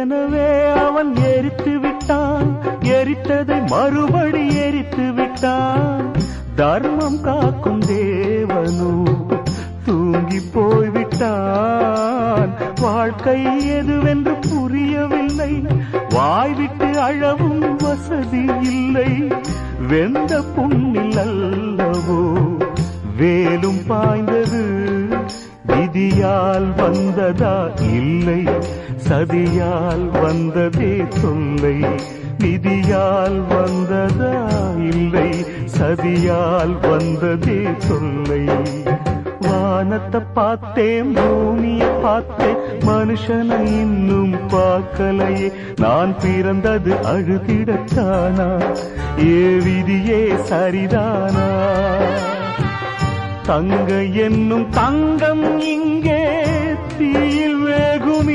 ஏற்கனவே அவன் எரித்து விட்டான், எரித்ததை மறுபடி எரித்து விட்டான். தர்மம் காக்கும் தேவனோ தூங்கி போய்விட்டான். வாழ்க்கை எதுவென்று புரியவில்லை, வாய்விட்டு அழவும் வசதி இல்லை. வெந்த புண்ணில் அல்லவோ வேலும் பாய்ந்தது, விதியால் வந்ததா இல்லை, சதியால் வந்ததே தொல்லை. விதியால் வந்ததா இல்லை, சதியால் வந்ததே தொல்லை. வானத்தை பார்த்தேன், பூமியை பார்த்தேன், மனுஷனை இன்னும் பார்க்கலையே. நான் பிறந்தது அழுதிடத்தானா, ஏ விதியே சரிதானா? தங்க என்னும் தங்கம் இங்கே தீயில் வேகும்